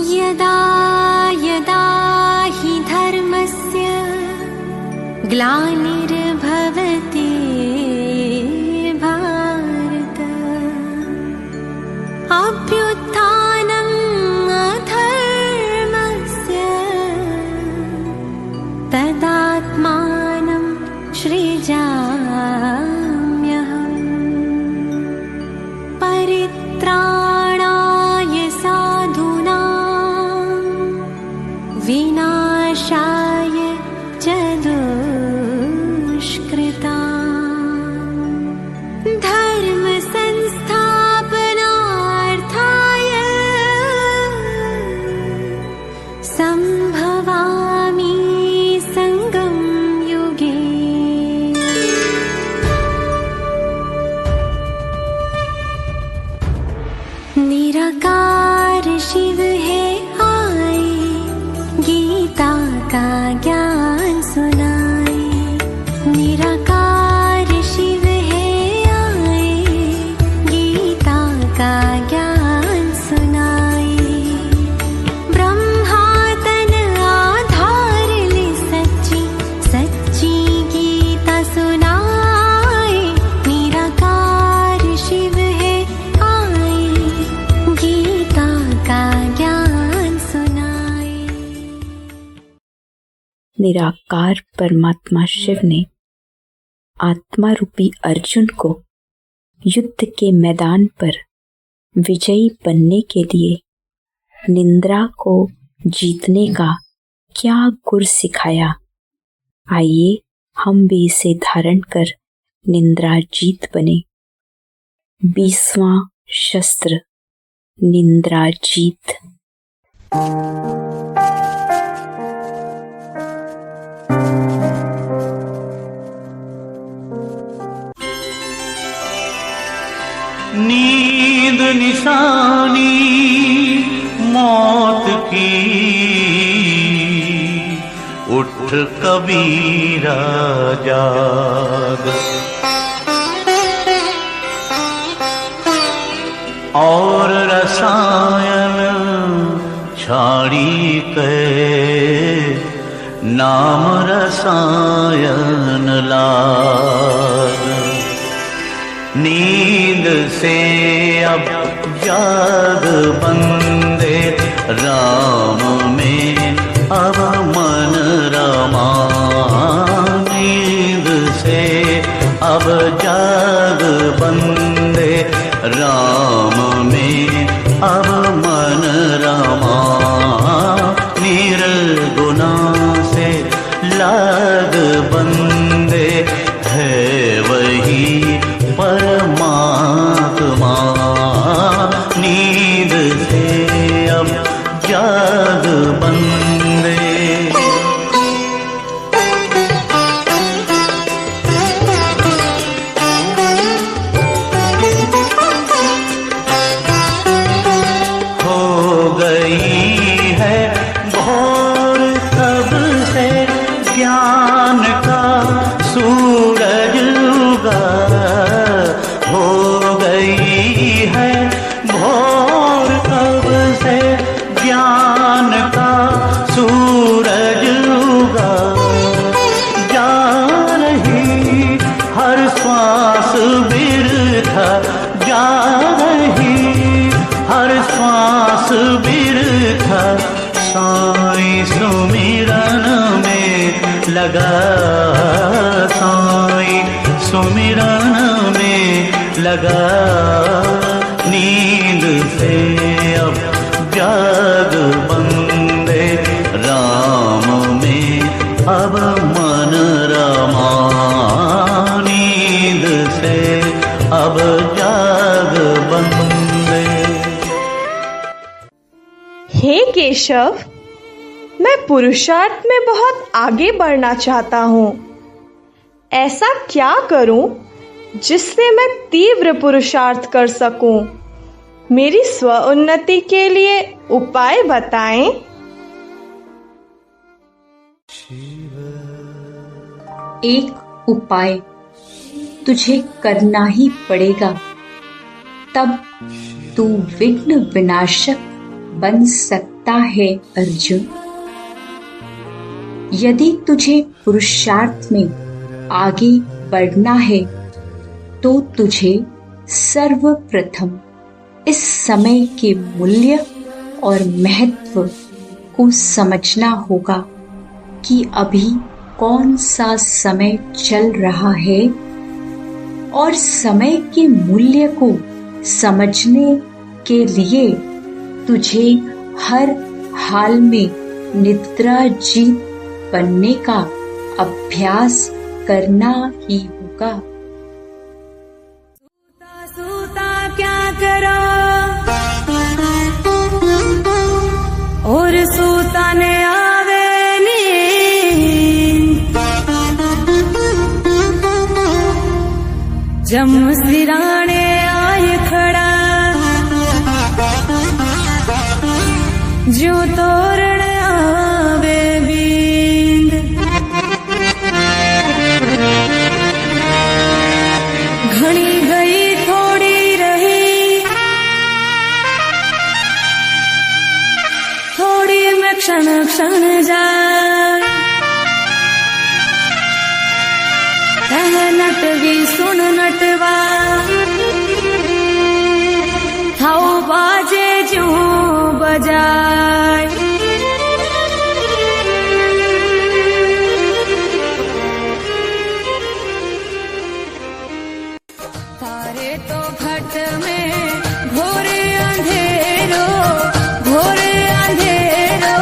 यदा यदा हि धर्मस्य ग्लानिर्भवति भारत अभ्युत्थानम् अधर्मस्य तदात्मानं सृजाम्यहम् परित्राणाय साधूनां विनाशाय च दुष्कृतां धर्म संस्थापनार्थाय संभवामि संगम युगे। निराकार शिव है आए, गीता का ज्ञान सुनाए। निराकार शिव है आए, गीता का ज्ञान सुनाए। ब्रह्मा तन आधार ले सच्ची सच्ची गीता सुनाए। निराकार शिव है आए, गीता का ज्ञान सुनाए। निराकार परमात्मा शिव ने आत्मा रूपी अर्जुन को युद्ध के मैदान पर विजयी बनने के लिए निंद्रा को जीतने का क्या गुर सिखाया। आइए हम भी इसे धारण कर निंद्रा जीत बने। 20वां शस्त्र निंद्रा जीत। नींद निशानी मौत की, उठ कबीरा जाग। और रसायन छाड़ी के नाम रसायन लाग। नींद से अब जाग बंदे, राम में अब मन रमा। नींद से अब जाग बंदे, राम में अब मन रमा। निर्गुणा से लाग बंदे, है वही परमात्मा। नींद से अब जाग बंदे। हो गई है भोर कब से, ज्ञान का सूरज उगा। हो गई है भोर कब से, ज्ञान का सूरज उगा। जा रही हर श्वास बिरथा, जा रही हर श्वास बिरथा। साईं सुमिरन में लगा, साईं सुमिरन में लगा। नींद से अब जाग बंदे, जाग बंदे। हे केशव, मैं पुरुषार्थ में बहुत आगे बढ़ना चाहता हूँ। ऐसा क्या करूं जिससे मैं तीव्र पुरुषार्थ कर सकूं? मेरी स्व उन्नति के लिए उपाय बताएं। एक उपाय तुझे करना ही पड़ेगा, तब तू विघ्न विनाशक बन सकता है अर्जुन। यदि तुझे पुरुषार्थ में आगे बढ़ना है तो तुझे सर्वप्रथम इस समय के मूल्य और महत्व को समझना होगा कि अभी कौन सा समय चल रहा है, और समय के मूल्य को समझने के लिए तुझे हर हाल में निद्राजीत बनने का अभ्यास करना ही होगा। सूता क्या करो और सूता ने आवे नींद, जम सिराने आए खड़ा जो तोरण आवे बींद। घनी गई थोड़ी रही, थोड़ी में क्षण क्षण जाए। कह नटवी सुन नटवा, थाओ बाजे जो बजाए। तारे तो घट में घोरे अंधेरो, घोरे अंधेरो,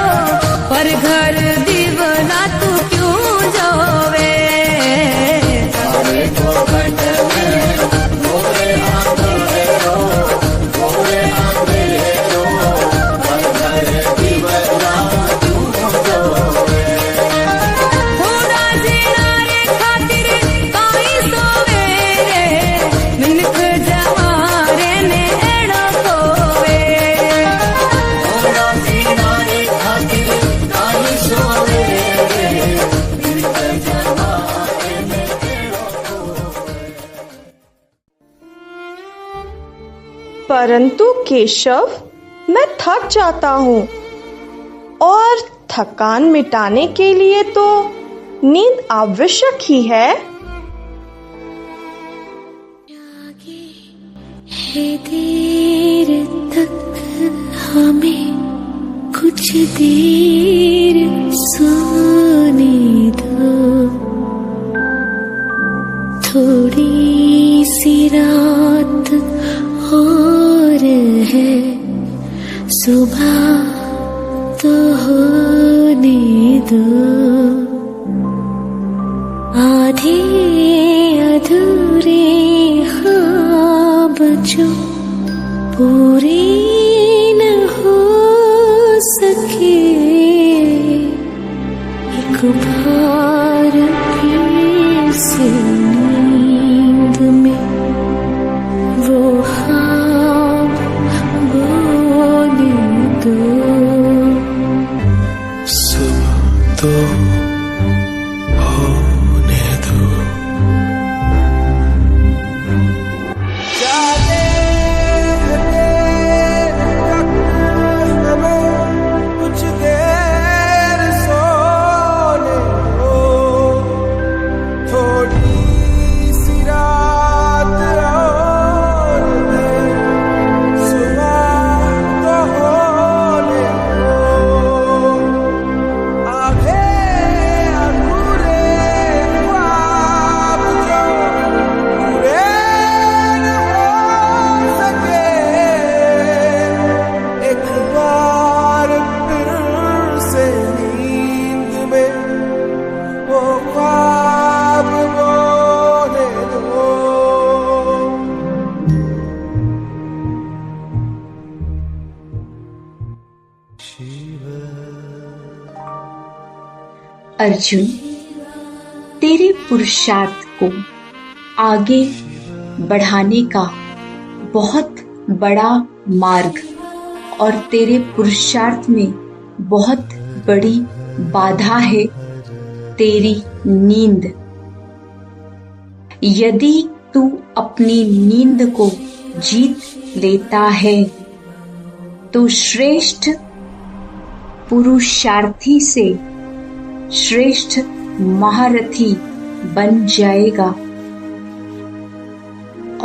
पर घर दीवना तू क्यों जावे। तारे तो घट में घोरे अंधेरो, घोरे अंधेरो, पर घर दीवना क्यों जावे। थोड़ा जीना रे खातिर काई सोवे रे, मिनख जवारे ने एड़ो कोवे। थोड़ा जीना रे खातिर काई सोवे रे, मिनख जवारे ने एड़ो कोवे। परंतु केशव, मैं थक जाता हूँ और थकान मिटाने के लिए तो नींद आवश्यक ही है। है देर तक हमें कुछ देर सोने दो, थोड़ी सी रात और है, सुबह तो होने दो। आधे अधूरे ख्वाब जो पूरे न हो सके, एक बार फिर से नींद में वो ख्वाब बोने दो। सुबह तो होने दो। कुछ देर सोने दो, थोड़ी सी रात और है, सुबह तो होने दो। आधे अर्जुन, तेरे पुरुषार्थ को आगे बढ़ाने का बहुत बड़ा मार्ग और तेरे पुरुषार्थ में बहुत बड़ी बाधा है तेरी नींद। यदि तू अपनी नींद को जीत लेता है तो श्रेष्ठ पुरुषार्थी से श्रेष्ठ महारथी बन जाएगा।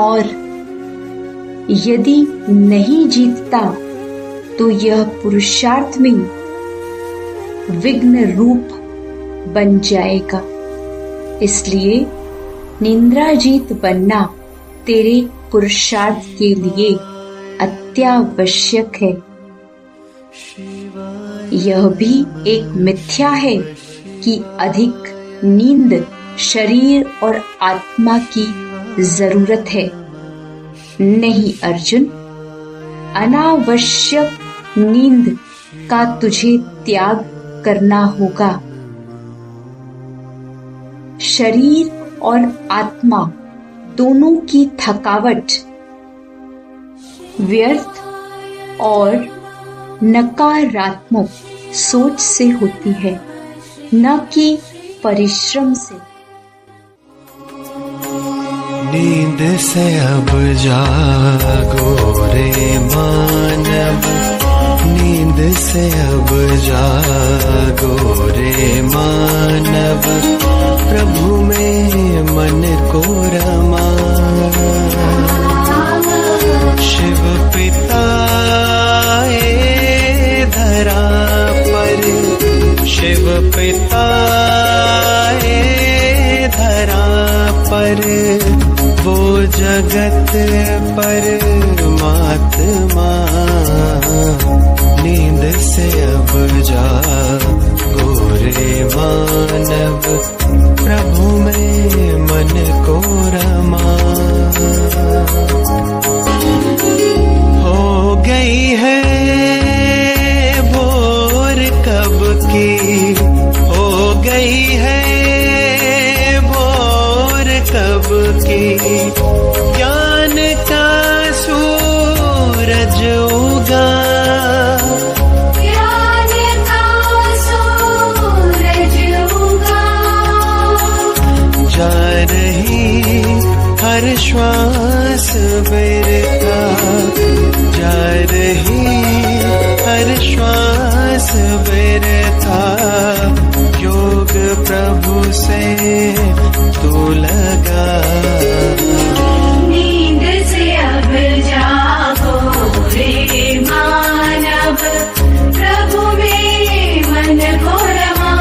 और यदि नहीं जीतता तो यह पुरुषार्थ में विघ्न रूप बन जाएगा। इसलिए निंद्राजीत बनना तेरे पुरुषार्थ के लिए अत्यावश्यक है। यह भी एक मिथ्या है कि अधिक नींद शरीर और आत्मा की जरूरत है। नहीं अर्जुन, अनावश्यक नींद का तुझे त्याग करना होगा। शरीर और आत्मा दोनों की थकावट व्यर्थ और नकारात्मक सोच से होती है, न कि परिश्रम से। नींद से अब जागो रे मानव, नींद से अब जागो रे मानव, प्रभु में मन को रमा। शिव पिता ए धरा पर, शिव पिता ए धरा पर, वो जगत परमात्मा। नींद से अब जागो रे मानव, प्रभु में मन को रमा। हो गई है भोर कब की, हो गई है कब की, ज्ञान का सूरज उगा, ज्ञान का सूरज उगा। जा रही हर श्वास बेरता, जा रही हर श्वास बेरता, योग प्रभु से तू लगा। नींद से अब जागो रे मानव, प्रभु में मन को रमा।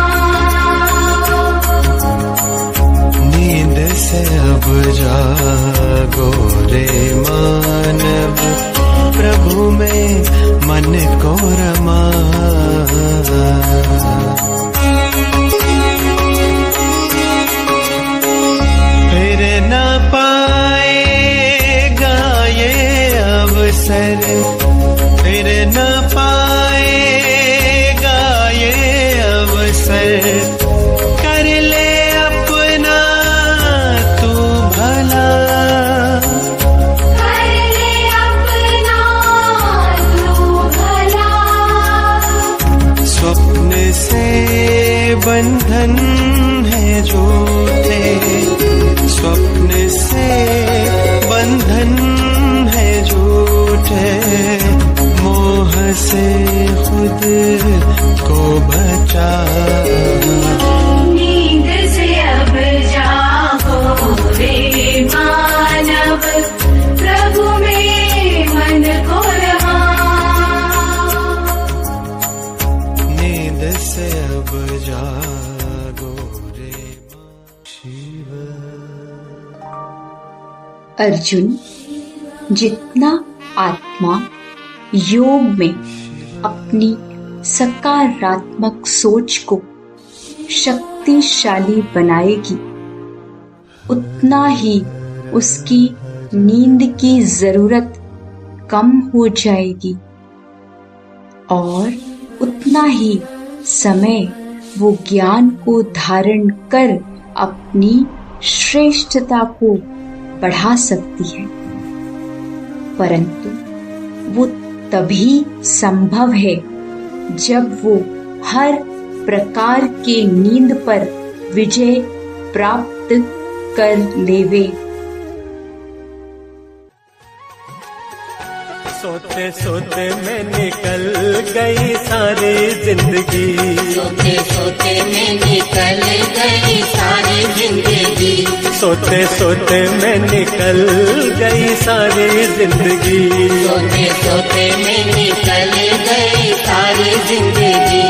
नींद से अब जागो रे मानव, प्रभु में मन को रमा। फिर न पाएगा ये अवसर, फिर न पाएगा ये अवसर, कर ले अपना तू भला, कर ले अपना तू भला। स्वप्न से बंधन है झूठे, स्वप्न से बंधन है झूठे, मोह से खुद को बचा। नींद से अब जागो रे मानव, प्रभु में मन को रमा। नींद से अब जागो रे शिव। अर्जुन, जितना आत्मा योग में अपनी सकारात्मक सोच को शक्तिशाली बनाएगी, उतना ही उसकी नींद की जरूरत कम हो जाएगी और उतना ही समय वो ज्ञान को धारण कर अपनी श्रेष्ठता को बढ़ा सकती है, परंतु वो तभी संभव है जब वो हर प्रकार के नींद पर विजय प्राप्त कर लेवे। सोते सोते में निकल गई सारी जिंदगी, सोते सोते में निकल गई सारी जिंदगी, सोते सोते में निकल गई सारी जिंदगी, सोते सोते में निकल गई सारी जिंदगी,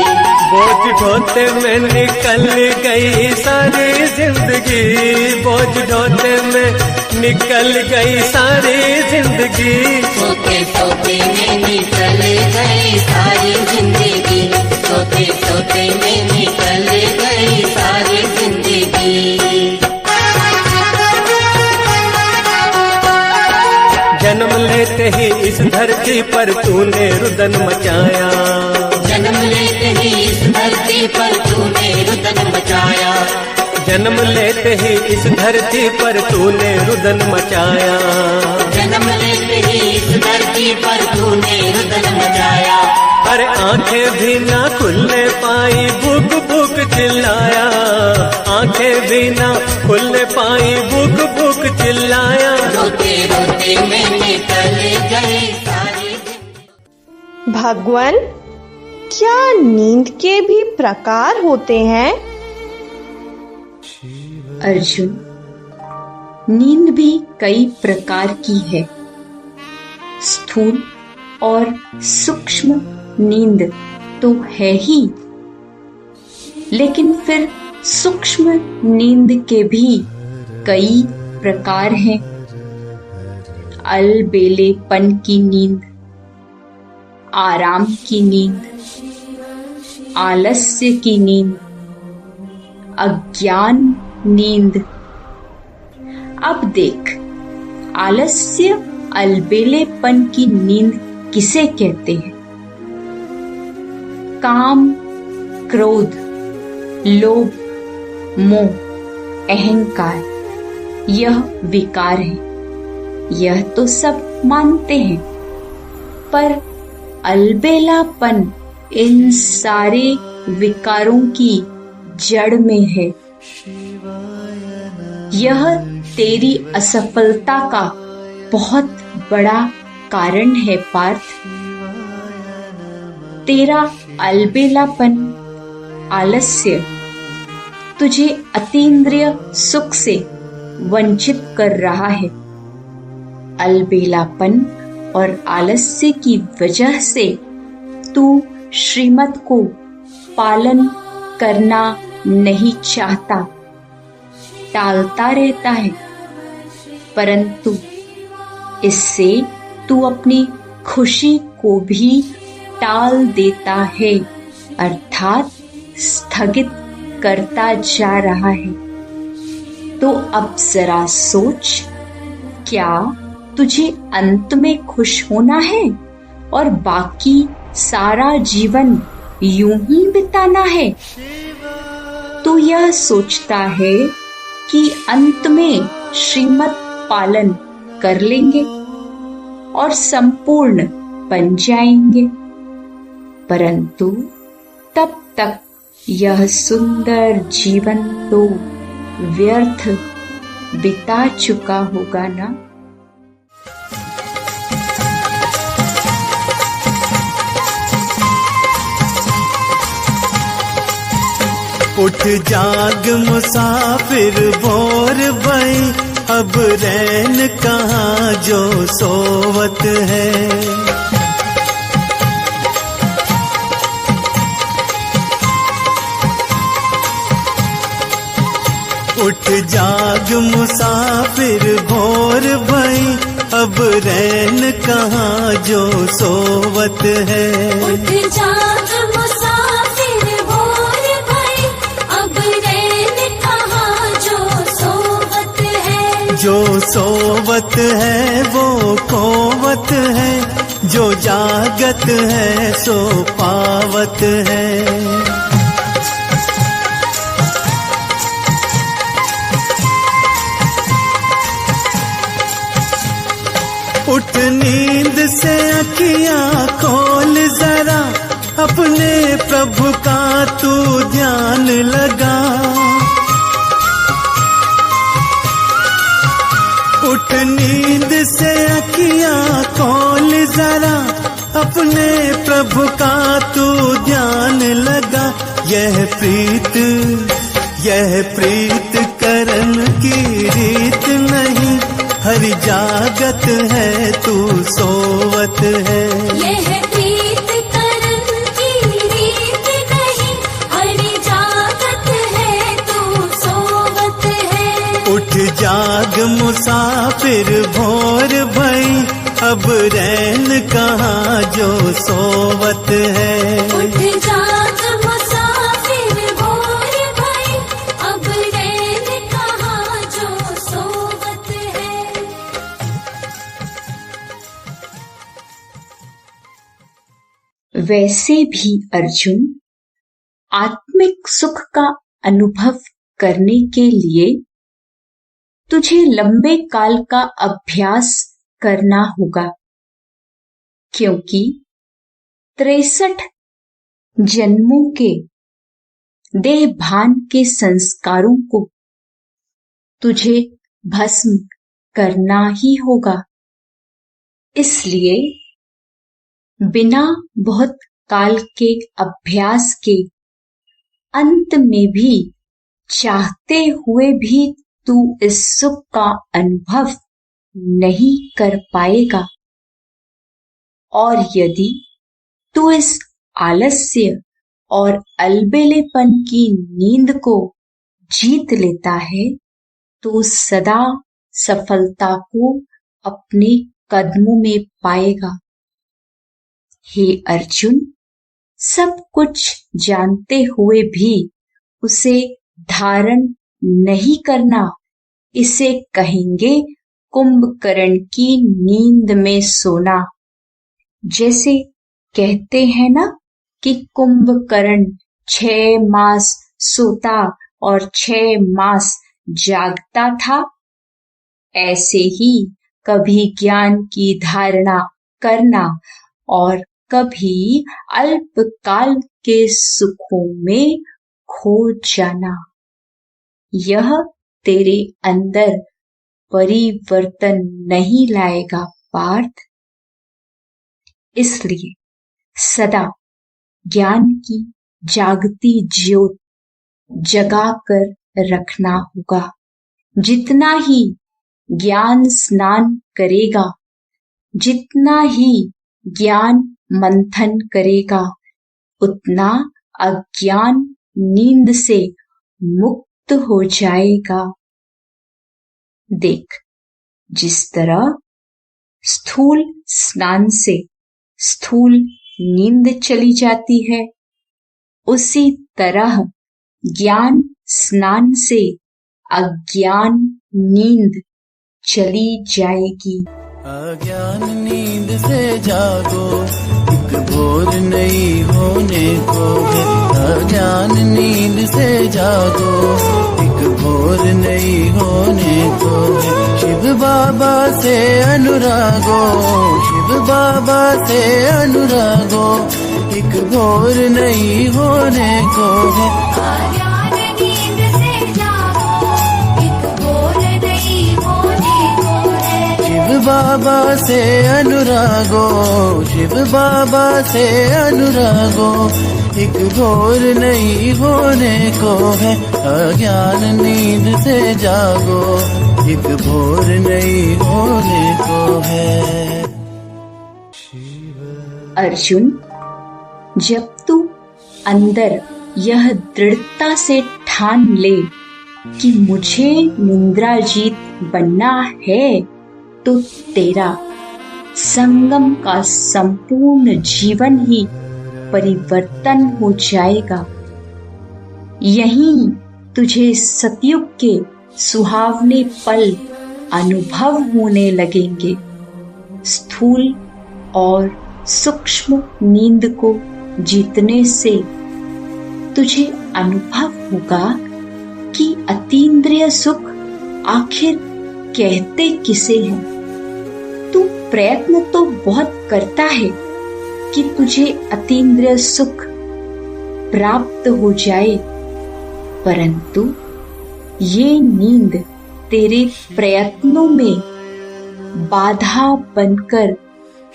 बोझ ढोते में निकल गई सारी जिंदगी, बोझ ढोते में निकल गई सारी जिंदगी, सोते सोते में निकल गई सारी जिंदगी, सोते सोते में निकल गई सारी जिंदगी। जन्म लेते ही इस धरती पर तूने रुदन मचाया, जन्म लेते ही इस धरती पर तूने रुदन मचाया, जन्म लेते ही इस धरती पर तूने रुदन मचाया, जन्म लेते ही इस धरती पर तूने रुदन मचाया, अरे आंखें भी ना खुलने पाई भूख भूख चिल्लाया, आंखें भी ना खुलने पाई भूख भूख चिल्लाया, रोते रोते में निकल गई सारी। भगवान, क्या नींद के भी प्रकार होते हैं? अर्जुन, नींद भी कई प्रकार की है। स्थूल और सूक्ष्म नींद तो है ही, लेकिन फिर सूक्ष्म नींद के भी कई प्रकार हैं। अलबेलेपन की नींद, आराम की नींद, आलस्य की नींद, अज्ञान नींद। अब देख, आलस्य अलबेलेपन की नींद किसे कहते हैं? काम, क्रोध, लोभ, मोह, अहंकार, यह विकार है। यह तो सब मानते हैं, पर अलबेलापन इन सारे विकारों की जड़ में है। यह तेरी असफलता का बहुत बड़ा कारण है पार्थ। तेरा अलबेलापन, आलस्य तुझे अतीन्द्रिय सुख से वंचित कर रहा है। अलबेलापन और आलस्य की वजह से तू श्रीमत को पालन करना नहीं चाहता, टालता रहता है, परंतु इससे तू अपनी खुशी को भी टाल देता है, अर्थात स्थगित करता जा रहा है। तो अब जरा सोच, क्या तुझे अंत में खुश होना है और बाकी सारा जीवन यूं ही बिताना है? तू यह सोचता है कि अंत में श्रीमत पालन कर लेंगे और संपूर्ण बन जाएंगे, परंतु तब तक यह सुंदर जीवन तो व्यर्थ बिता चुका होगा ना। उठ जाग मुसाफिर भोर भई, अब रैन कहाँ जो सोवत है। उठ जाग मुसाफिर भोर भई, अब रैन कहाँ जो सोवत है। उठ जाग मुसाफिर भोर भई, अब रैन कहाँ जो सोवत है। जो सोवत है वो कोवत है, जो जागत है सो पावत है। उठ नींद से अखियां खोल जरा, अपने प्रभु का तू ध्यान लगा। उठ नींद से अखियां खोल जरा, अपने प्रभु का तू ध्यान लगा। यह प्रीत करन की रीत नहीं, हरि जागत है तू सोवत है। यह प्रीत करन की रीत नहीं, हरि जागत है तू सोवत है। उठ जाग मुसाफिर भोर भई, अब रैन कहाँ जो सोवत है। उठ जाग मुसाफिर भोर भई, अब रैन कहाँ जो सोवत है। वैसे भी अर्जुन, आत्मिक सुख का अनुभव करने के लिए तुझे लंबे काल का अभ्यास करना होगा, क्योंकि 63 जन्मों के देह भान के संस्कारों को तुझे भस्म करना ही होगा। इसलिए बिना बहुत काल के अभ्यास के अंत में भी चाहते हुए भी तू इस सुख का अनुभव नहीं कर पाएगा। और यदि तू इस आलस्य और अलबेलेपन की नींद को जीत लेता है, तो सदा सफलता को अपने कदमों में पाएगा। हे अर्जुन, सब कुछ जानते हुए भी उसे धारण नहीं करना, इसे कहेंगे कुंभकर्ण की नींद में सोना। जैसे कहते हैं ना कि कुंभकर्ण 6 मास सोता और 6 मास जागता था, ऐसे ही कभी ज्ञान की धारणा करना और कभी अल्पकाल के सुखों में खो जाना, यह तेरे अंदर परिवर्तन नहीं लाएगा पार्थ। इसलिए सदा ज्ञान की जागती ज्योत जगा कर रखना होगा। जितना ही ज्ञान स्नान करेगा, जितना ही ज्ञान मंथन करेगा, उतना अज्ञान नींद से मुक्त हो जाएगा। देख, जिस तरह स्थूल स्नान से स्थूल नींद चली जाती है, उसी तरह ज्ञान स्नान से अज्ञान नींद चली जाएगी। अज्ञान नींद से जागो, एक भोर नहीं होने को है। अज्ञान नींद से जागो, एक भोर नहीं होने को है। शिव बाबा से अनुरागो, शिव बाबा से अनुरागो, एक भोर नहीं होने को है। अज्ञान नींद से जागो, एक भोर नहीं होने को है। शिव बाबा से अनुरागो, शिव बाबा से अनुरागो, एक भोर नहीं होने को है। अज्ञान नींद से जागो, एक भोर नहीं होने को है। अर्जुन, जब तू अंदर यह दृढ़ता से ठान ले कि मुझे निंद्राजीत बनना है, तो तेरा संगम का संपूर्ण जीवन ही परिवर्तन हो जाएगा। यहीं तुझे सतयुग के सुहावने पल अनुभव होने लगेंगे। स्थूल और सूक्ष्म नींद को जीतने से तुझे अनुभव होगा कि अतीन्द्रिय सुख आखिर कहते किसे हैं। तू प्रयत्न तो बहुत करता है कि तुझे अतीन्द्रिय सुख प्राप्त हो जाए, परंतु ये नींद तेरे प्रयत्नों में बाधा बनकर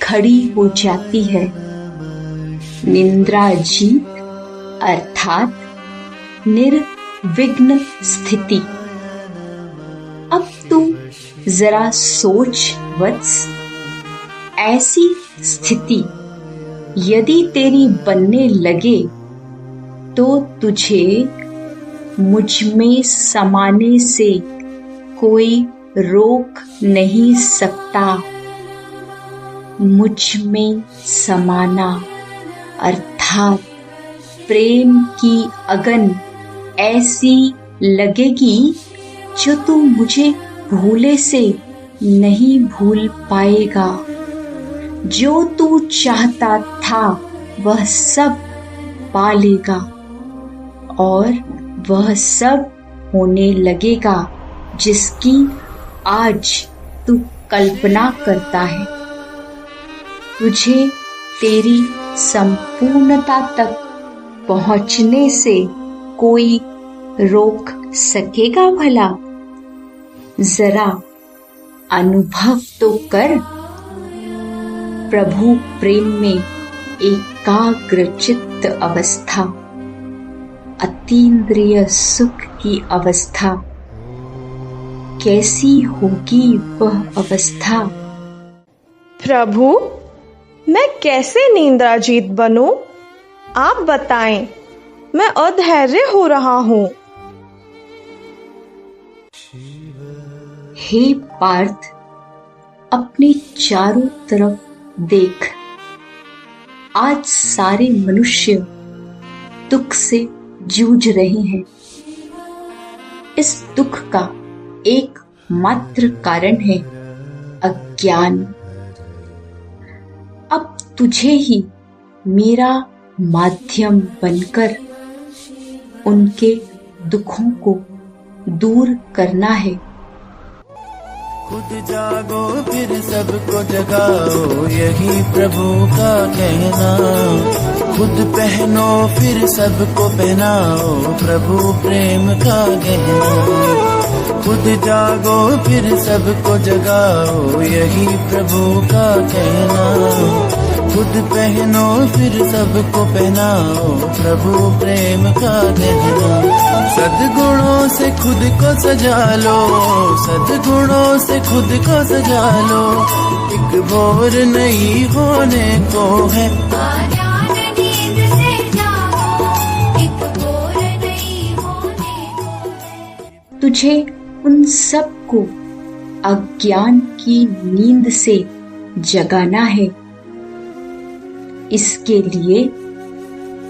खड़ी हो जाती है। निद्रा जीत अर्थात निर्विघ्न स्थिति। अब तू जरा सोच वत्स, ऐसी स्थिति यदि तेरी बनने लगे तो तुझे मुझ में समाने से कोई रोक नहीं सकता। मुझ में समाना अर्थात प्रेम की अगन ऐसी लगेगी जो तू मुझे भूले से नहीं भूल पाएगा। जो तू चाहता था वह सब पा लेगा और वह सब होने लगेगा जिसकी आज तू कल्पना करता है। तुझे तेरी संपूर्णता तक पहुंचने से कोई रोक सकेगा भला? जरा अनुभव तो कर। प्रभु प्रेम में एकाग्रचित्त अवस्था, अतीन्द्रिय सुख की अवस्था, कैसी होगी वह अवस्था? प्रभु, मैं कैसे निद्राजीत बनूं? आप बताएं, मैं अधैर्य हो रहा हूँ। हे पार्थ, अपने चारों तरफ देख। आज सारे मनुष्य दुख से जूझ रहे हैं। इस दुख का एक मात्र कारण है अज्ञान। अब तुझे ही मेरा माध्यम बनकर उनके दुखों को दूर करना है। खुद जागो फिर सबको जगाओ, यही प्रभु का कहना। खुद पहनो फिर सबको पहनाओ, प्रभु प्रेम का गहना। खुद जागो फिर सबको जगाओ, यही प्रभु का कहना। खुद पहनो फिर सबको पहनाओ, प्रभु प्रेम का गहना। सद्गुणों से खुद को सजा लो, सद्गुणों से खुद को सजा लो। एक भोर नहीं होने को है, अज्ञान नींद से जागो, एक भोर नहीं होने को है। तुझे उन सब को अज्ञान की नींद से जगाना है। इसके लिए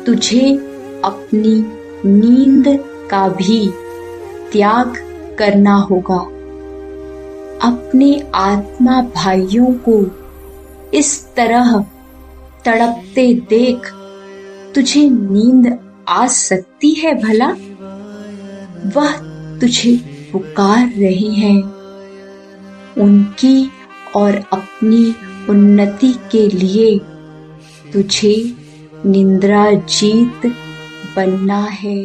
तुझे अपनी नींद का भी त्याग करना होगा। अपने आत्मा भाइयों को इस तरह तड़पते देख तुझे नींद आ सकती है भला? वह तुझे पुकार रहे हैं। उनकी और अपनी उन्नति के लिए तुझे निद्राजीत बनना है।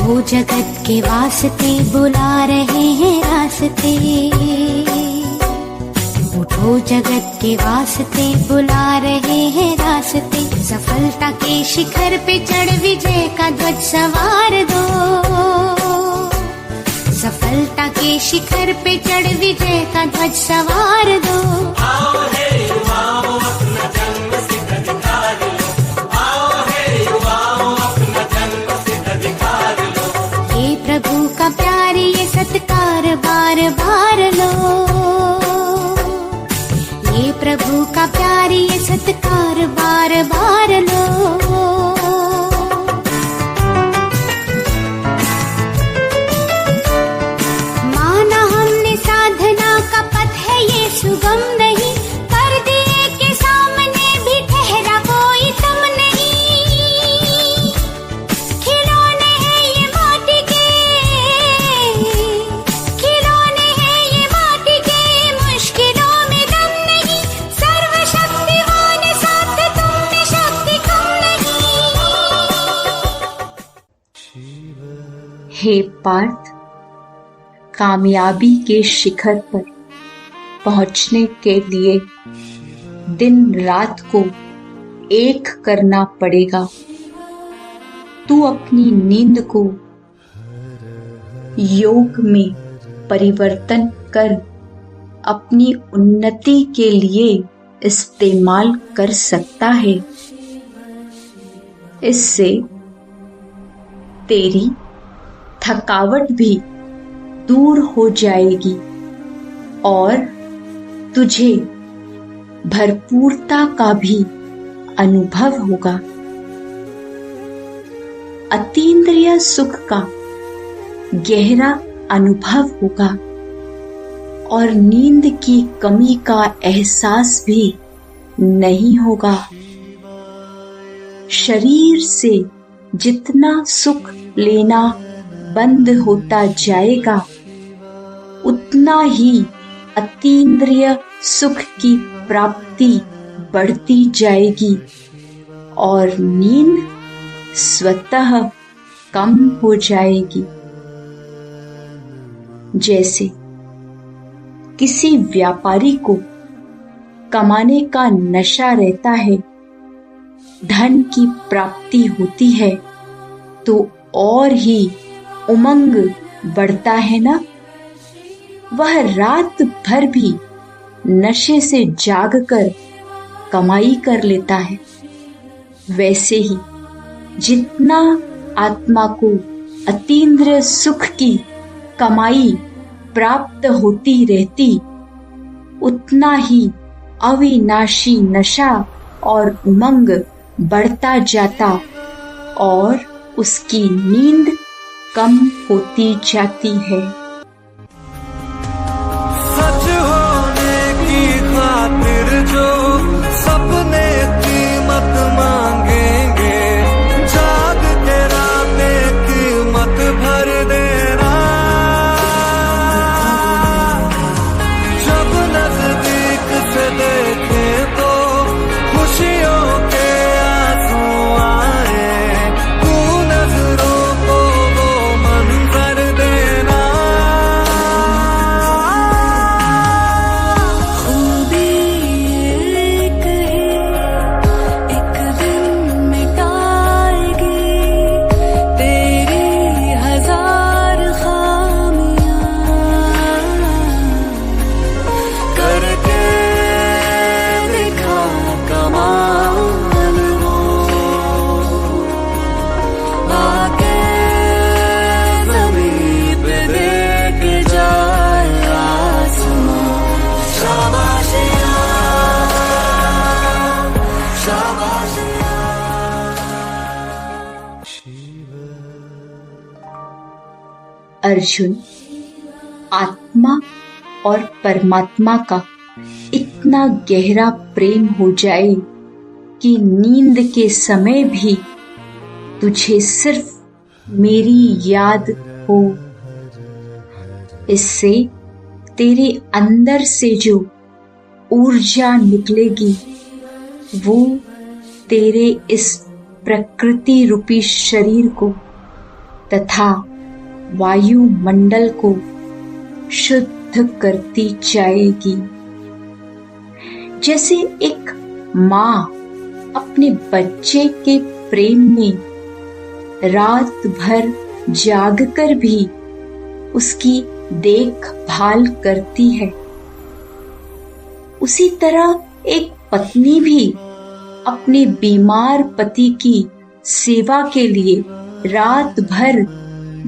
वो जगत के वास्ते बुला रहे हैं रास्ते। उठो जगत के वास्ते बुला रहे हैं रास्ते। सफलता के शिखर पे चढ़ विजय का ध्वज सवार दो। सफलता के शिखर पे चढ़ विजय का ध्वज सवार दो। आओ हे युवाओं, अपना जन्म सिद्ध अधिकार लो। आओ हे युवाओं, अपना जन्म सिद्ध अधिकार लो। ये प्रभु का प्यार, ये सत्कार बार बार लो। ये प्रभु का प्यार, ये सत्कार बार बार लो। माना हमने साधना का पथ है ये सुगम नहीं, हे पार्थ, कामयाबी के शिखर पर पहुंचने के लिए दिन रात को एक करना पड़ेगा। तू अपनी नींद को योग में परिवर्तन कर अपनी उन्नति के लिए इस्तेमाल कर सकता है। इससे तेरी थकावट भी दूर हो जाएगी और तुझे भरपूरता का भी अनुभव होगा। अतीन्द्रिय सुख का गहरा अनुभव होगा और नींद की कमी का एहसास भी नहीं होगा। शरीर से जितना सुख लेना बंद होता जाएगा, उतना ही अतीन्द्रिय सुख की प्राप्ति बढ़ती जाएगी और नींद स्वतः कम हो जाएगी। जैसे किसी व्यापारी को कमाने का नशा रहता है, धन की प्राप्ति होती है तो और ही उमंग बढ़ता है ना। वह रात भर भी नशे से जागकर कमाई कर लेता है। वैसे ही जितना आत्मा को अतीन्द्रिय सुख की कमाई प्राप्त होती रहती, उतना ही अविनाशी नशा और उमंग बढ़ता जाता और उसकी नींद कम होती जाती है। सच होने की खातिर जो सपने कीमत मांगेंगे, जाग के रातें कीमत भर देना। जब नजदीक से देखे तो खुशियों के आंसू आए, तू नजरों को वो मंजर देना। खूबी एक है, एक दिन मिटाएगी तेरी हजार खामियां। करके दिखा कमाल वो, आके ज़मीन पे देख जाए आसमां। शाबाशिया, शाबाशिया। अर्जुन, आत्मा और परमात्मा का इतना गहरा प्रेम हो जाए कि नींद के समय भी तुझे सिर्फ मेरी याद हो। इससे तेरे अंदर से जो ऊर्जा निकलेगी, वो तेरे इस प्रकृति रूपी शरीर को तथा वायुमंडल को शुद्ध करती जाएगी। जैसे एक माँ अपने बच्चे के प्रेम में रात भर जागकर भी उसकी देखभाल करती है, उसी तरह एक पत्नी भी अपने बीमार पति की सेवा के लिए रात भर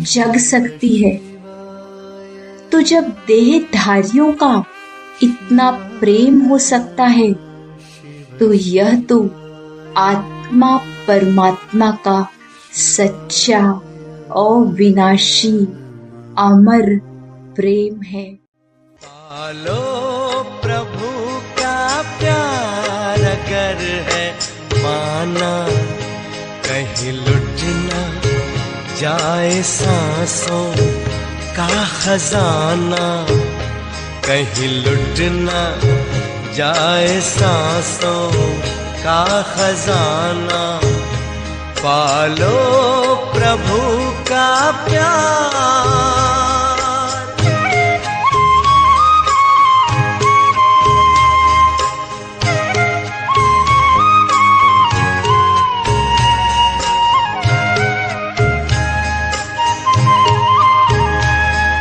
जग सकती है। तो जब देहधारियों का इतना प्रेम हो सकता है, तो यह तो आत्मा परमात्मा का सच्चा अविनाशी अमर प्रेम है। पालो प्रभु का प्यार अगर है माना, कहीं लुट न जाए सांसों का खजाना, कहीं लुट न जाए सांसों का खजाना। पालो प्रभु प्रभु का प्यार।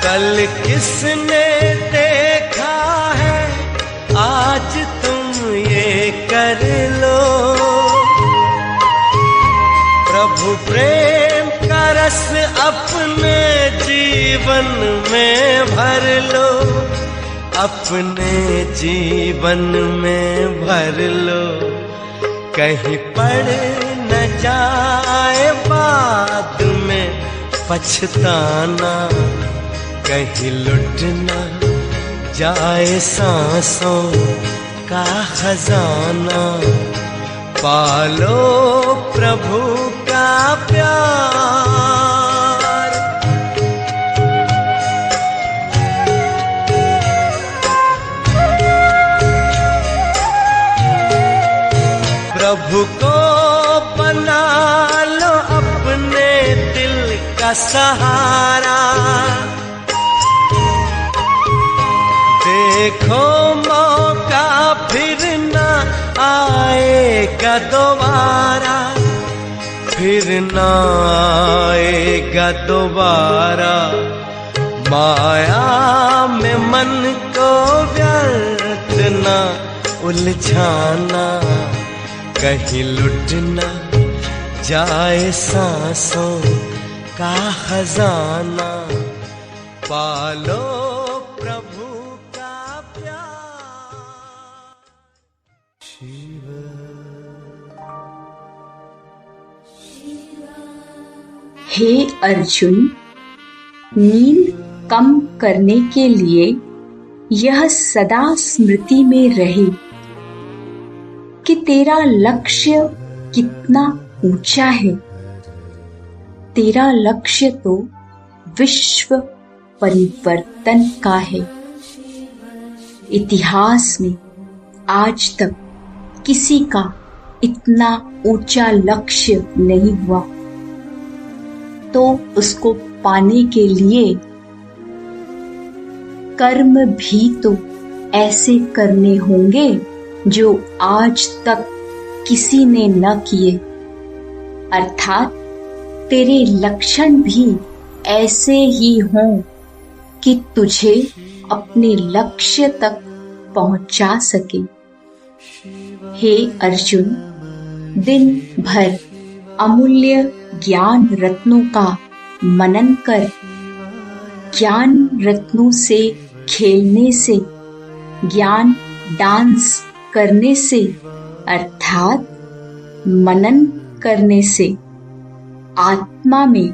कल किसने देखा है, आज तुम ये कर लो। प्रभु प्रेम का रस अपने जीवन में भर लो, अपने जीवन में भर लो। कहीं पड़ न जाए बाद में पछताना, कहीं लुट न जाए सांसों का खजाना। पालो प्रभु का प्यार। प्रभु को बना लो अपने दिल का सहारा। देखो मौका फिर न आएगा दोबारा, फिर न आएगा दोबारा। माया में मन को व्यर्थ न उलझाना, कहीं लुट न जाए सांसों का खजाना। पालो प्रभु का प्यार। हे अर्जुन, नींद कम करने के लिए यह सदा स्मृति में रहे कि तेरा लक्ष्य कितना ऊंचा है। तेरा लक्ष्य तो विश्व परिवर्तन का है। इतिहास में आज तक किसी का इतना ऊंचा लक्ष्य नहीं हुआ, तो उसको पाने के लिए कर्म भी तो ऐसे करने होंगे जो आज तक किसी ने न किए। अर्थात तेरे लक्षण भी ऐसे ही हों कि तुझे अपने लक्ष्य तक पहुंचा सके। हे अर्जुन, दिन भर अमूल्य ज्ञान रत्नों का मनन कर। ज्ञान रत्नों से खेलने से, ज्ञान डांस करने से, अर्थात मनन करने से आत्मा में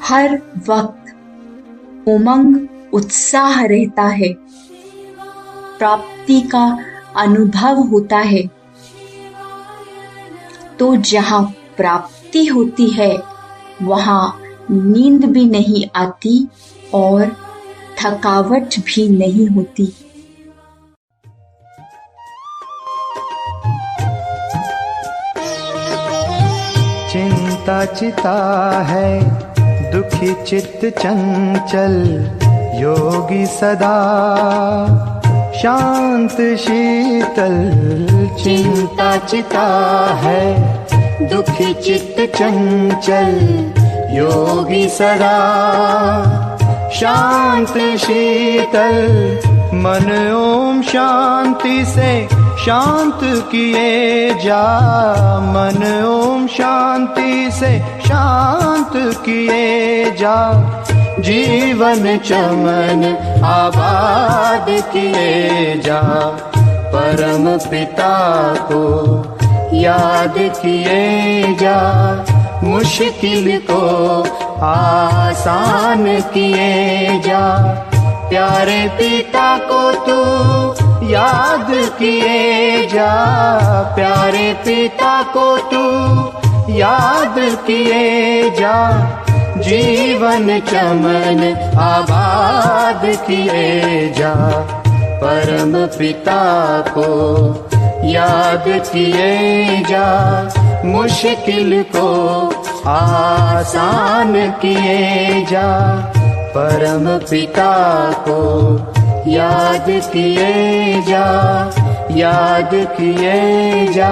हर वक्त उमंग उत्साह रहता है, प्राप्ति का अनुभव होता है। तो जहाँ प्राप्ति होती है वहाँ नींद भी नहीं आती और थकावट भी नहीं होती। चिंता चिता है दुखी चित्त चंचल, योगी सदा शांत शीतल। चिंता चिता है दुखी चित्त चंचल, योगी सदा शांत शीतल। मन ओम शांति से शांत किए जा, मन ओम शांति से शांत किए जा। जीवन चमन आबाद किए जा, परम पिता को याद किए जा। मुश्किल को आसान किए जा, प्यारे पिता को तू याद किए जा। प्यारे पिता को तू याद किए जा। जीवन चमन आबाद किए जा, परम पिता को याद किए जा। मुश्किल को आसान किए जा, परम पिता को याद किए जा, याद किए जा,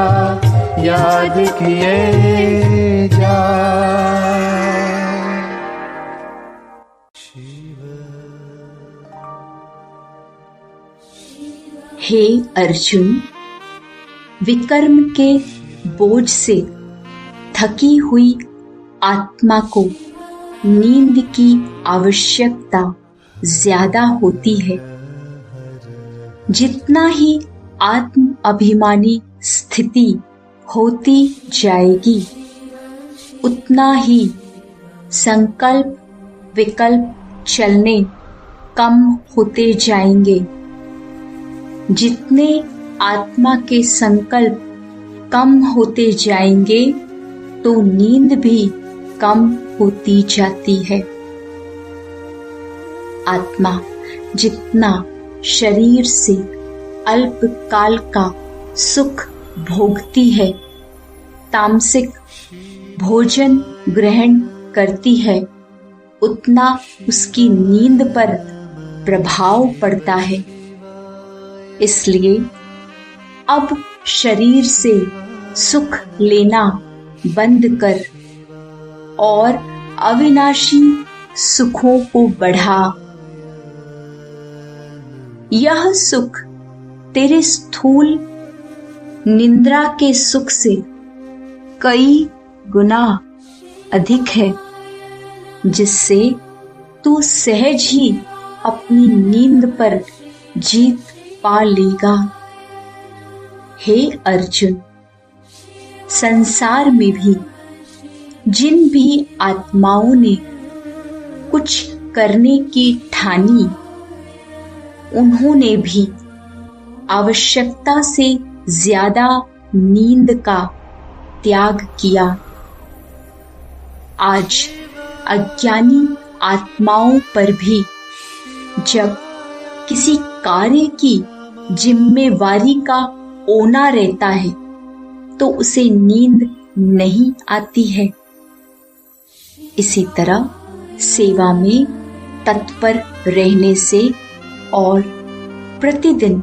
याद किए जा। हे अर्जुन, विकर्म के बोझ से थकी हुई आत्मा को नींद की आवश्यकता ज्यादा होती है। जितना ही आत्म अभिमानी स्थिति होती जाएगी, उतना ही संकल्प विकल्प चलने कम होते जाएंगे। जितने आत्मा के संकल्प कम होते जाएंगे, तो नींद भी कम होती जाती है। आत्मा जितना शरीर से अल्पकाल का सुख भोगती है, तामसिक भोजन ग्रहण करती है, उतना उसकी नींद पर प्रभाव पड़ता है। इसलिए अब शरीर से सुख लेना बंद कर और अविनाशी सुखों को बढ़ा। यह सुख तेरे स्थूल निद्रा के सुख से कई गुना अधिक है, जिससे तू सहज ही अपनी नींद पर जीत पा लेगा। हे अर्जुन, संसार में भी जिन भी आत्माओं ने कुछ करने की ठानी, उन्होंने भी आवश्यकता से ज्यादा नींद का त्याग किया। आज अज्ञानी आत्माओं पर भी जब किसी कार्य की जिम्मेवारी का ओना रहता है, तो उसे नींद नहीं आती है। इसी तरह सेवा में तत्पर रहने से और प्रतिदिन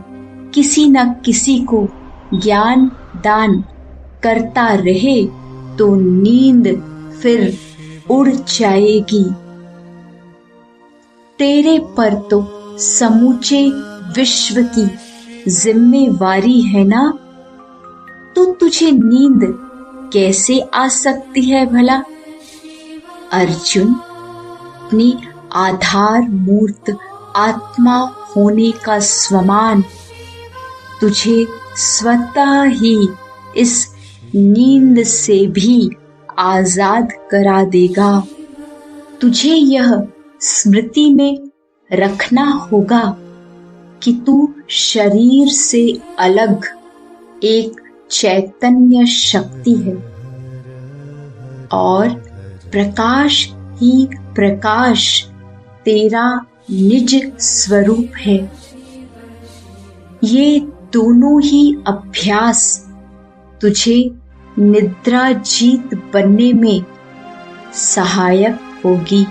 किसी न किसी को ज्ञान दान करता रहे, तो नींद फिर उड़ जाएगी। तेरे पर तो समूचे विश्व की जिम्मेवारी है ना, तो तुझे नींद कैसे आ सकती है भला? अर्जुन, अपनी आधार मूर्त आत्मा होने का स्वमान तुझे स्वतः ही इस नींद से भी आजाद करा देगा। तुझे यह स्मृति में रखना होगा कि तू शरीर से अलग एक चैतन्य शक्ति है और प्रकाश ही प्रकाश तेरा निज स्वरूप है। ये दोनों ही अभ्यास तुझे निद्रा जीत बनने में सहायक होगी।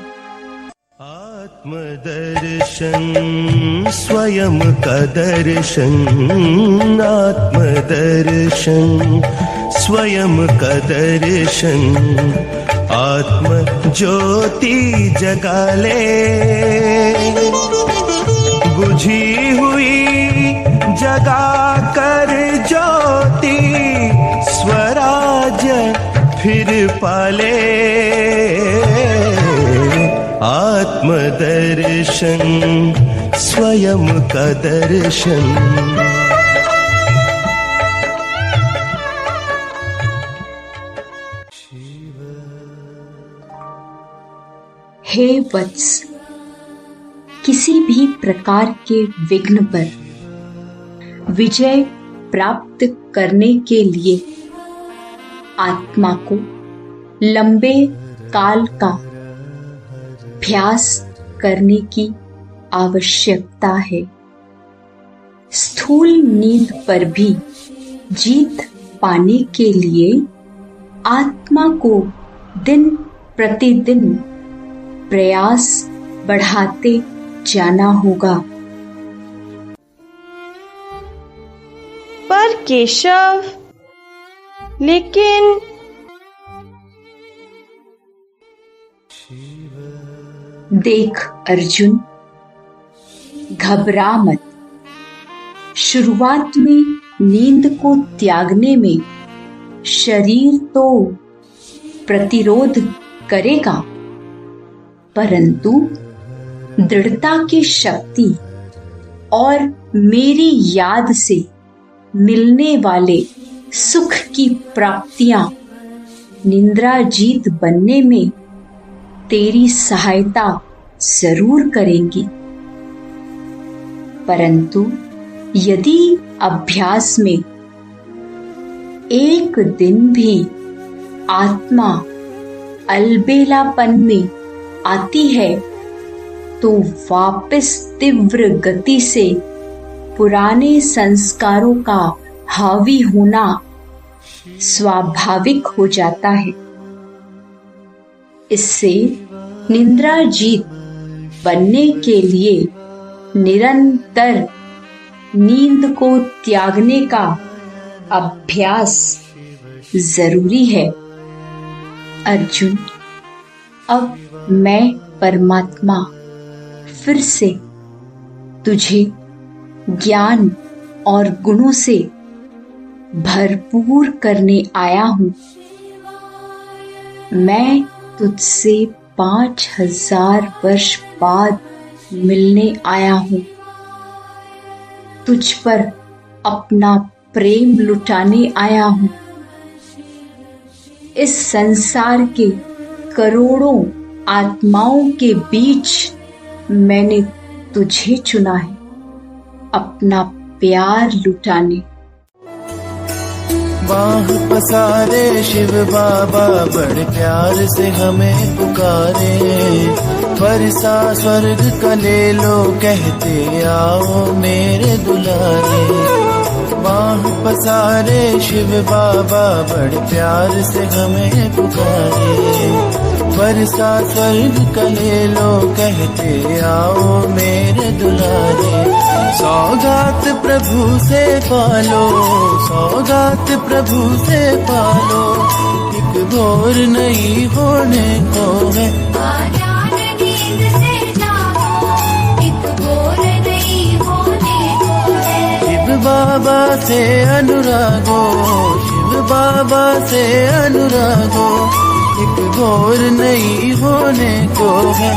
आत्मदर्शन स्वयं का दर्शन, आत्मदर्शन स्वयं का दर्शन, आत्म ज्योति जगा ले, बुझी हुई जगा कर ज्योति, स्वराज फिर पाले। आत्मदर्शन स्वयं का दर्शन। हे वत्स, किसी भी प्रकार के विघ्न पर विजय प्राप्त करने के लिए आत्मा को लंबे काल का अभ्यास करने की आवश्यकता है। स्थूल नींद पर भी जीत पाने के लिए आत्मा को दिन प्रतिदिन प्रयास बढ़ाते जाना होगा। पर केशव, लेकिन देख अर्जुन, घबरा मत। शुरुआत में नींद को त्यागने में शरीर तो प्रतिरोध करेगा, परंतु दृढ़ता की शक्ति और मेरी याद से मिलने वाले सुख की प्राप्तियां निद्रा जीत बनने में तेरी सहायता जरूर करेंगी। परंतु यदि अभ्यास में एक दिन भी आत्मा अलबेलापन में आती है तो वापस तीव्र गति से पुराने संस्कारों का हावी होना स्वाभाविक हो जाता है। इससे निद्रा जीत बनने के लिए निरंतर नींद को त्यागने का अभ्यास जरूरी है। अर्जुन, अब मैं परमात्मा फिर से तुझे ज्ञान और गुणों से भरपूर करने आया हूं। मैं तुझसे 5000 वर्ष बाद मिलने आया हूं। तुझ पर अपना प्रेम लुटाने आया हूं। इस संसार के करोड़ों आत्माओं के बीच मैंने तुझे चुना है अपना प्यार लुटाने। बाह पसारे शिव बाबा बड़े प्यार से हमें पुकारे, बरसा स्वर्ग का ले लो कहते आओ मेरे दुलारे। बाह पसारे शिव बाबा बड़े प्यार से हमें पुकारे, बरसा स्वर्ग का ले लो कहते आओ मेरे दुलारे। सौगात प्रभु से पालो, सौगात प्रभु से पालो, एक भोर नहीं होने को है। नींद से जागो, एक भोर नहीं होने को है। शिव बाबा से अनुरागो, शिव बाबा से अनुरागो, एक भोर नहीं होने को है।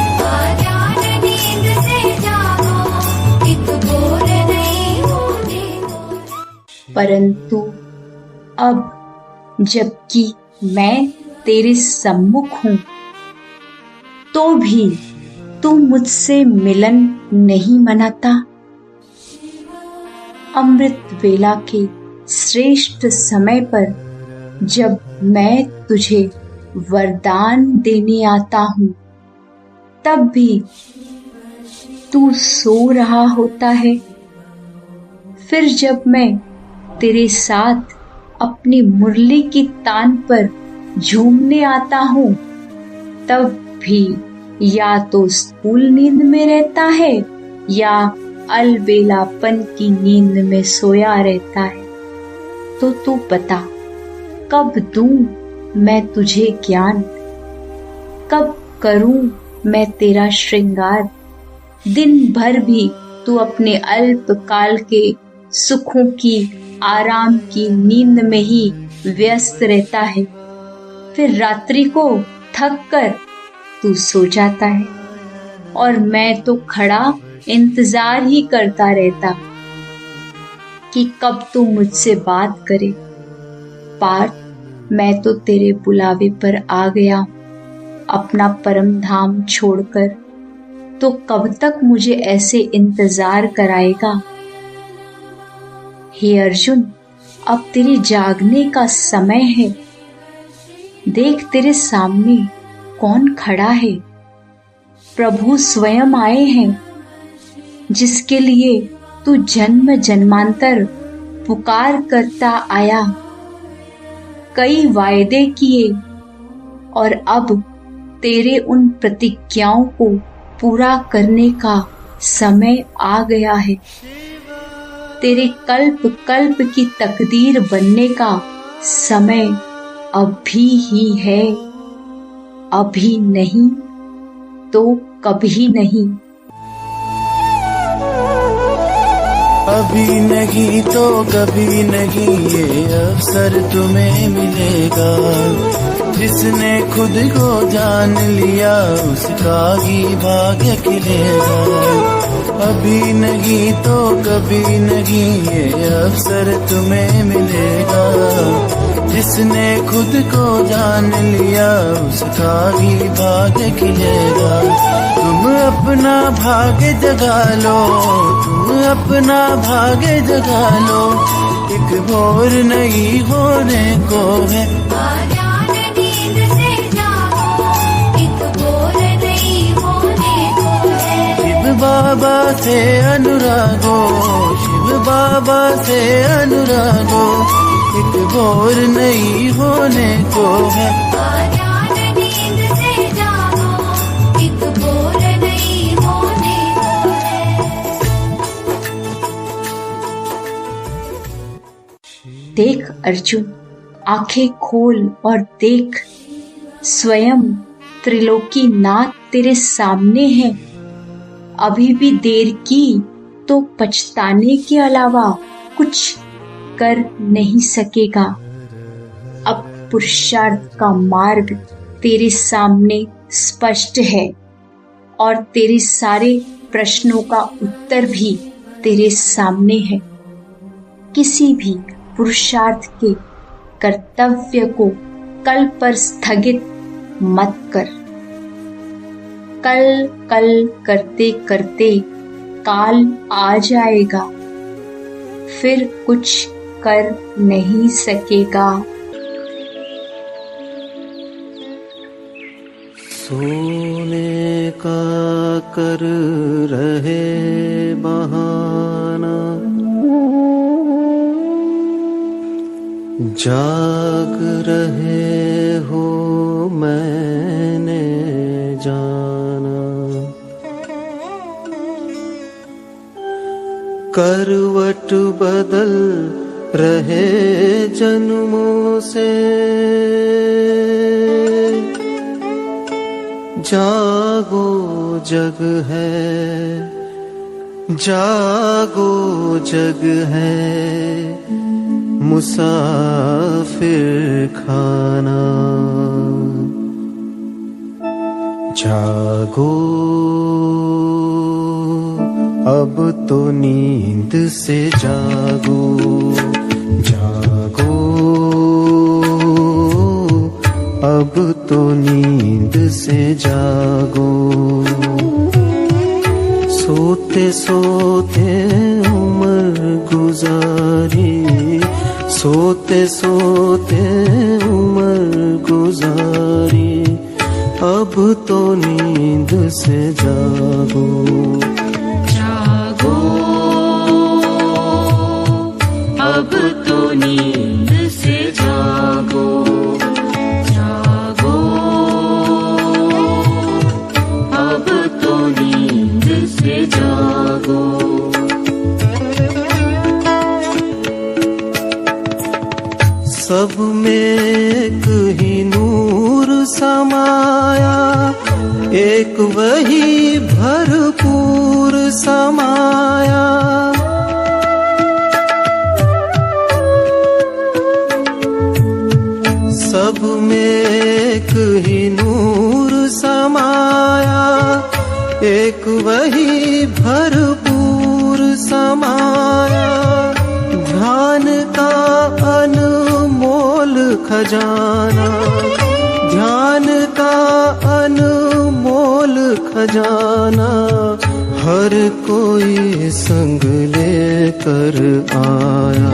नींद से जागो, एक भोर नहीं होने को है। परंतु अब जबकि मैं तेरे सम्मुख हूं तो भी तू मुझसे मिलन नहीं मनाता। अमृत वेला के श्रेष्ठ समय पर जब मैं तुझे वरदान देने आता हूं तब भी तू सो रहा होता है। फिर जब मैं तेरे साथ अपनी मुरली की तान पर झूमने आता हूं तब भी या तो स्थूल नींद में रहता है या अलबेलापन की नींद में सोया रहता है। तो तू बता, कब दूं मैं तुझे ज्ञान, कब करूं मैं तेरा श्रृंगार। दिन भर भी तू अपने अल्प काल के सुखों की, आराम की नींद में ही व्यस्त रहता है। फिर रात्रि को थक कर तू सो जाता है और मैं तो खड़ा इंतजार ही करता रहता कि कब तू मुझसे बात करे। पार्थ, मैं तो तेरे बुलावे पर आ गया अपना परम धाम छोड़कर, तो कब तक मुझे ऐसे इंतजार कराएगा। हे अर्जुन, अब तेरे जागने का समय है। देख तेरे सामने कौन खड़ा है। प्रभु स्वयं आए हैं जिसके लिए तू जन्म जन्मांतर पुकार करता आया। कई वायदे किए और अब तेरे उन प्रतिज्ञाओं को पूरा करने का समय आ गया है। तेरे कल्प कल्प की तकदीर बनने का समय अभी ही है। अभी नहीं तो कभी नहीं। अभी नहीं तो कभी नहीं ये अवसर तुम्हें मिलेगा। जिसने खुद को जान लिया उसका ही भाग्य खिलेगा। अभी नहीं तो कभी नहीं ये अवसर तुम्हें मिलेगा। जिसने खुद को जान लिया उसका ही भाग्य खिलेगा। तुम अपना भाग्य जगा लो, तुम अपना भाग्य जगा लो। एक भोर नहीं होने को है। शिव बाबा से अनुरागो, शिव बाबा से अनुरागो। एक भोर नहीं होने को है। देख अर्जुन, आंखें खोल और देख, स्वयं त्रिलोकी नाथ तेरे सामने है। अभी भी देर की तो पछताने के अलावा कुछ कर नहीं सकेगा। अब पुरुषार्थ का मार्ग तेरे सामने स्पष्ट है और तेरे सारे प्रश्नों का उत्तर भी तेरे सामने है। किसी भी पुरुषार्थ के कर्तव्य को कल पर स्थगित मत कर। कल कल करते करते काल आ जाएगा, फिर कुछ कर नहीं सकेगा। सोने का कर रहे बहाना, जाग रहे हो मैंने जाना। करवट बदल रहे जन्मों से, जागो जग है, जागो जग है मुसाफिर खाना। जागो अब तो नींद से जागो, जागो अब तो नींद से जागो। सोते सोते उम्र गुजारी, सोते सोते उम्र गुजारी। अब तो नींद से जागो, जागो अब तो नींद से जागो, जागो अब तो नींद से जागो। सब में एक ही नूर समाया, एक वही भरपूर समाया। सब में एक ही नूर समाया, एक वही भरपूर समाया। ध्यान का अनमोल खजाना, ध्यान का अनमोल खजाना। हर कोई संग लेकर आया।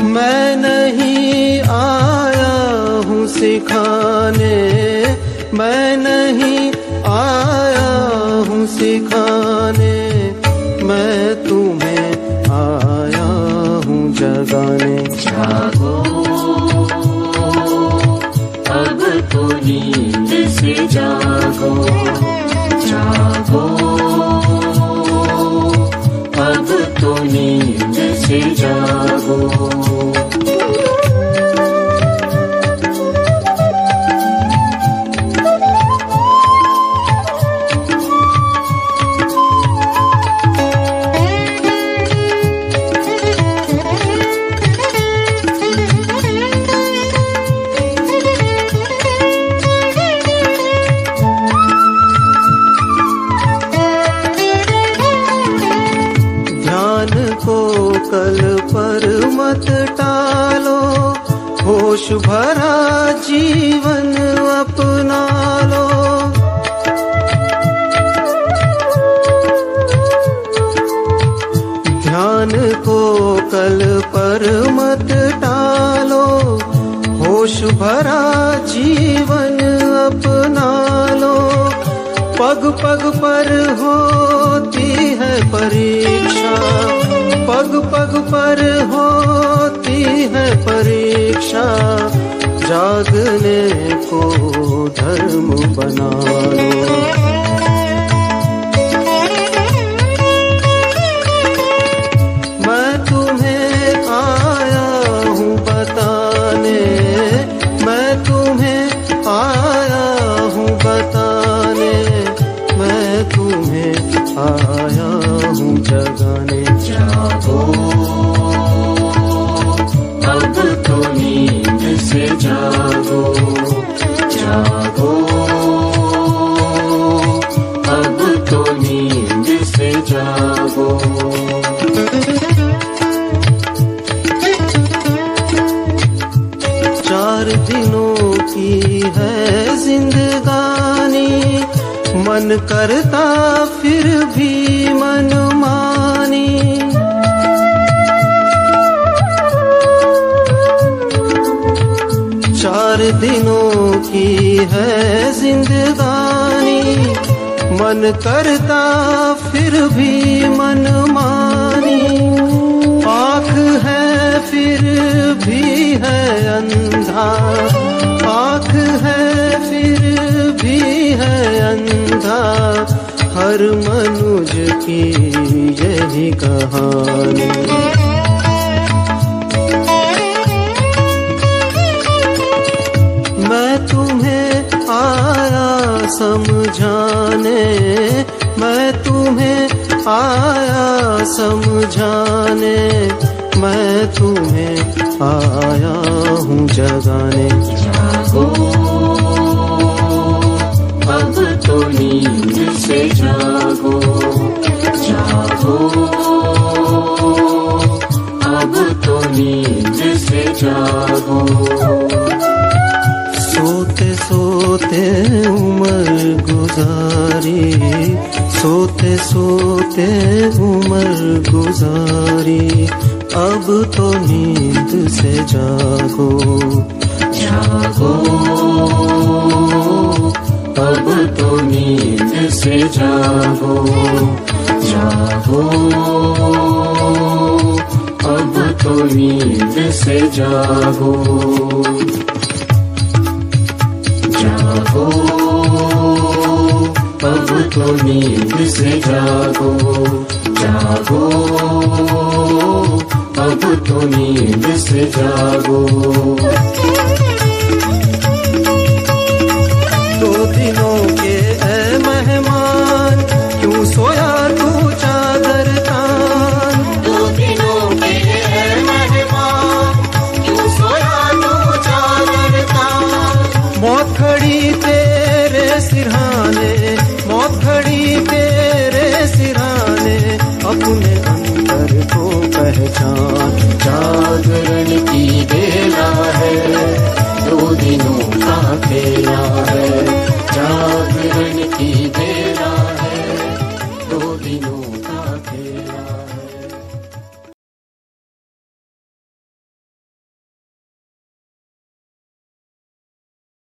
मैं नहीं आया हूँ सिखाने, मैं नहीं आया हूँ सिखाने। मैं तुम्हें आया हूँ जगाने। जागो अब तो नींद से जागो, जागो अब तो नींद से जागो। कल पर मत टालो, होश भरा जीवन अपना लो। ध्यान को कल पर मत टालो, होश भरा जीवन अपना लो। पग पग पर होती है परीक्षा, पग पग पर होती है परीक्षा। जागने को धर्म बना लो। मैं तुम्हें आया हूँ बताने, मैं तुम्हें आया हूँ बताने, मैं तुम्हें आया हूँ जगाने। जागो अब तो नींद से जागो, जागो अब तो नींद से जागो। चार दिनों की है जिंदगानी, मन करता फिर भी मन मानी। चार दिनों की है जिंदगानी, मन करता फिर भी मन मानी। आँख है फिर भी है अंधा, आँख है फिर भी है अंधा। हर मनुज की यही कहानी। मैं तुम्हें आया समझाने, मैं तुम्हें आया समझाने, मैं तुम्हें आया हूँ जगाने। जागो अब तो नींद से जागो, जागो अब तो नींद से जागो। सोते सोते उम्र गुजारी, सोते सोते उम्र गुजारी। अब तो नींद से जागो, जागो अब तो नींद से जागो, जागो अब तो नींद से जागो। जागो अब तो नींद से जागो, जागो अब तो नींद से जागो। दो दिनों के ऐ मेहमान, क्यों सोया तू चादर तान। दो दिनों के ऐ मेहमान, क्यों सोया तू चादर तान। मौत खड़ी तेरे सिरहाने, मौत खड़ी तेरे सिरहाने। अपने अंतर को पहचान। जागरण की बेला है, दो दिनों का खेला।